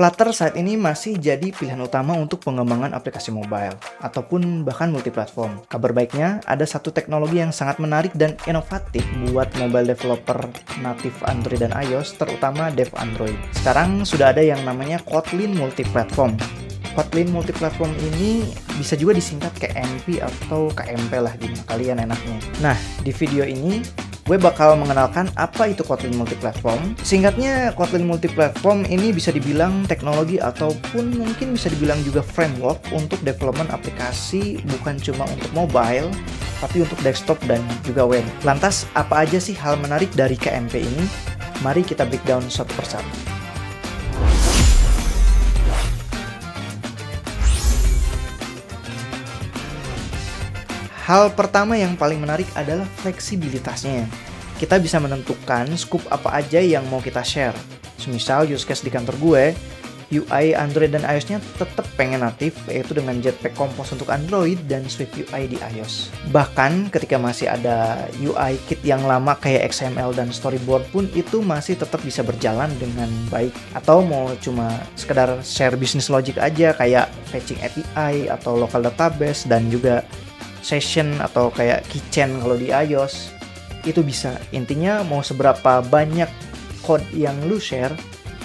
Flutter saat ini masih jadi pilihan utama untuk pengembangan aplikasi mobile, ataupun bahkan multiplatform. Kabar baiknya, ada satu teknologi yang sangat menarik dan inovatif buat mobile developer natif Android dan iOS, terutama dev Android. Sekarang sudah ada yang namanya Kotlin Multiplatform. Kotlin Multiplatform ini bisa juga disingkat KMP atau KMP lah, gimana kalian enaknya. Nah, di video ini gue bakal mengenalkan apa itu Kotlin Multiplatform. Singkatnya, Kotlin Multiplatform ini bisa dibilang teknologi ataupun mungkin bisa dibilang juga framework untuk development aplikasi bukan cuma untuk mobile, tapi untuk desktop dan juga web. Lantas, apa aja sih hal menarik dari KMP ini? Mari kita breakdown satu persatu. Hal pertama yang paling menarik adalah fleksibilitasnya. Kita bisa menentukan scope apa aja yang mau kita share. Semisal use case di kantor gue, UI Android dan iOS-nya tetap pengen natif, yaitu dengan Jetpack Compose untuk Android dan Swift UI di iOS. Bahkan ketika masih ada UI kit yang lama kayak XML dan storyboard pun itu masih tetap bisa berjalan dengan baik. Atau mau cuma sekedar share business logic aja kayak fetching API atau local database dan juga session atau kayak keychain kalau di iOS, itu bisa. Intinya mau seberapa banyak code yang lu share,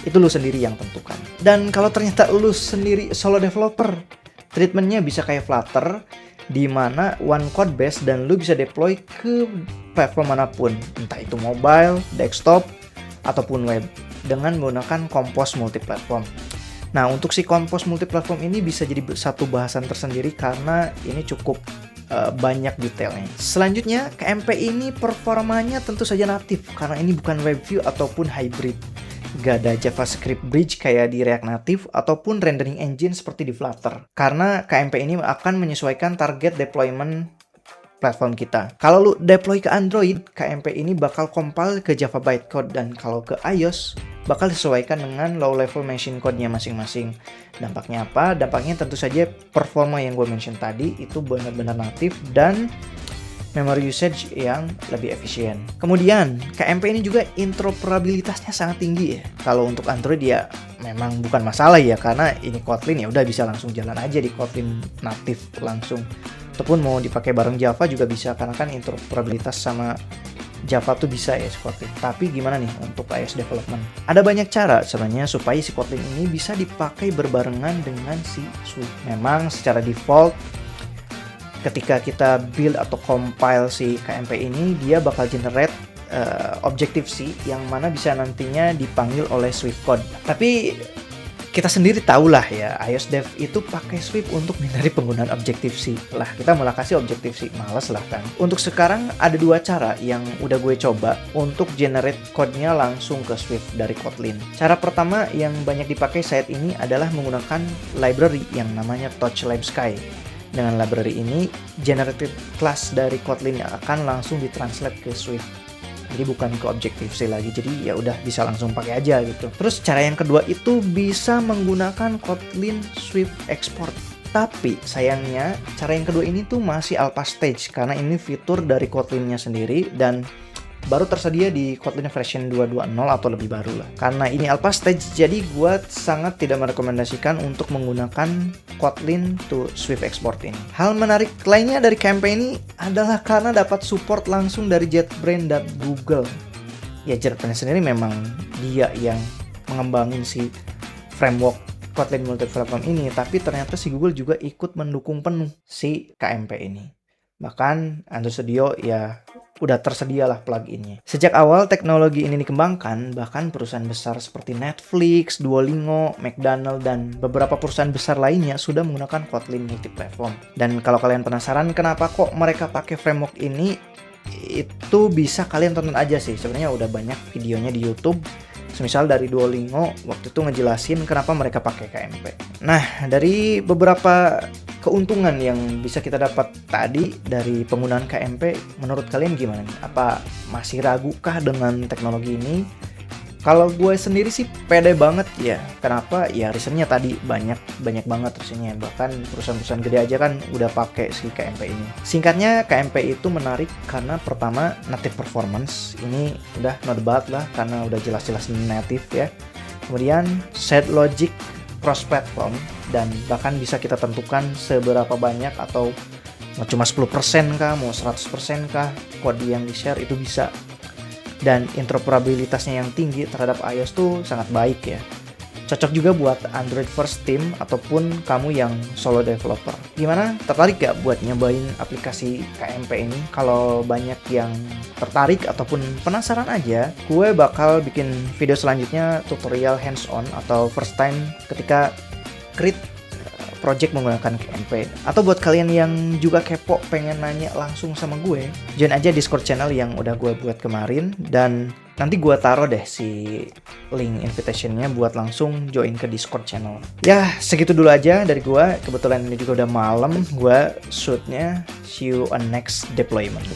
itu lu sendiri yang tentukan. Dan kalau ternyata lu sendiri solo developer, treatmentnya bisa kayak Flutter, di mana one code base dan lu bisa deploy ke platform manapun, entah itu mobile, desktop, ataupun web, dengan menggunakan Compose Multiplatform. Nah, untuk si Compose Multiplatform ini bisa jadi satu bahasan tersendiri karena ini cukup banyak detailnya. Selanjutnya, KMP ini performanya tentu saja natif karena ini bukan WebView ataupun hybrid. Gak ada JavaScript bridge kayak di React Native ataupun rendering engine seperti di Flutter. Karena KMP ini akan menyesuaikan target deployment platform kita. Kalau lu deploy ke Android, KMP ini bakal compile ke Java bytecode, dan kalau ke iOS bakal disesuaikan dengan low level machine code-nya masing-masing. Dampaknya apa? Dampaknya tentu saja performa yang gue mention tadi itu benar-benar natif dan memory usage yang lebih efisien. Kemudian, KMP ini juga interoperabilitasnya sangat tinggi ya. Kalau untuk Android ya memang bukan masalah ya, karena ini Kotlin ya udah bisa langsung jalan aja di Kotlin natif langsung. Ataupun mau dipakai bareng Java juga bisa, karena kan interoperabilitas sama Java tuh bisa ya si Kotlin. Tapi gimana nih untuk iOS development? Ada banyak cara sebenarnya supaya si Kotlin ini bisa dipakai berbarengan dengan si Swift. Memang secara default ketika kita build atau compile si KMP ini, dia bakal generate Objective-C yang mana bisa nantinya dipanggil oleh Swift Code. Tapi kita sendiri tahu lah ya, iOS Dev itu pakai Swift untuk menghindari penggunaan Objective-C. Lah, kita malah kasih Objective-C, males lah kan. Untuk sekarang ada dua cara yang udah gue coba untuk generate code-nya langsung ke Swift dari Kotlin. Cara pertama yang banyak dipakai saat ini adalah menggunakan library yang namanya TouchLabSky. Dengan library ini, generated class dari Kotlin akan langsung ditranslate ke Swift. Jadi bukan ke Objective-C lagi, jadi ya udah bisa langsung pakai aja gitu. Terus cara yang kedua itu bisa menggunakan Kotlin Swift Export. Tapi sayangnya cara yang kedua ini tuh masih alpha stage karena ini fitur dari Kotlin-nya sendiri dan baru tersedia di Kotlin version 2.2.0 atau lebih baru lah. Karena ini alpha stage, jadi gue sangat tidak merekomendasikan untuk menggunakan Kotlin to Swift Export ini. Hal menarik lainnya dari KMP ini adalah karena dapat support langsung dari JetBrains dan Google. Ya, JetBrains sendiri memang dia yang mengembangin si framework Kotlin Multiplatform ini, tapi ternyata si Google juga ikut mendukung penuh si KMP ini. Bahkan Android Studio ya udah tersedialah plugin-nya. Sejak awal teknologi ini dikembangkan, bahkan perusahaan besar seperti Netflix, Duolingo, McDonald's, dan beberapa perusahaan besar lainnya sudah menggunakan Kotlin Multiplatform. Dan kalau kalian penasaran kenapa kok mereka pakai framework ini, itu bisa kalian tonton aja sih. Sebenarnya udah banyak videonya di YouTube. Semisal dari Duolingo waktu itu ngejelasin kenapa mereka pakai KMP. Nah, dari beberapa keuntungan yang bisa kita dapat tadi dari penggunaan KMP, menurut kalian gimana nih? Apa masih ragukah dengan teknologi ini? Kalau gue sendiri sih pede banget ya. Kenapa? Ya reasonnya tadi banyak banget reasonnya. Bahkan perusahaan-perusahaan gede aja kan udah pakai si KMP ini. Singkatnya, KMP itu menarik karena pertama native performance. Ini udah not bad lah karena udah jelas-jelas native ya. Kemudian set logic cross platform, dan bahkan bisa kita tentukan seberapa banyak atau mau cuma 10% kah, mau 100% kah kode yang di-share itu bisa. Dan interoperabilitasnya yang tinggi terhadap iOS tuh sangat baik ya. Cocok juga buat Android first team ataupun kamu yang solo developer. Gimana? Tertarik gak buat nyobain aplikasi KMP ini? Kalau banyak yang tertarik ataupun penasaran aja, gue bakal bikin video selanjutnya tutorial hands-on atau first time ketika create project menggunakan KMP. Atau buat kalian yang juga kepo pengen nanya langsung sama gue, join aja Discord channel yang udah gue buat kemarin, dan nanti gue taruh deh si link invitationnya buat langsung join ke Discord channel. Ya segitu dulu aja dari gue, kebetulan ini juga udah malam, gue shootnya. See you on next deployment.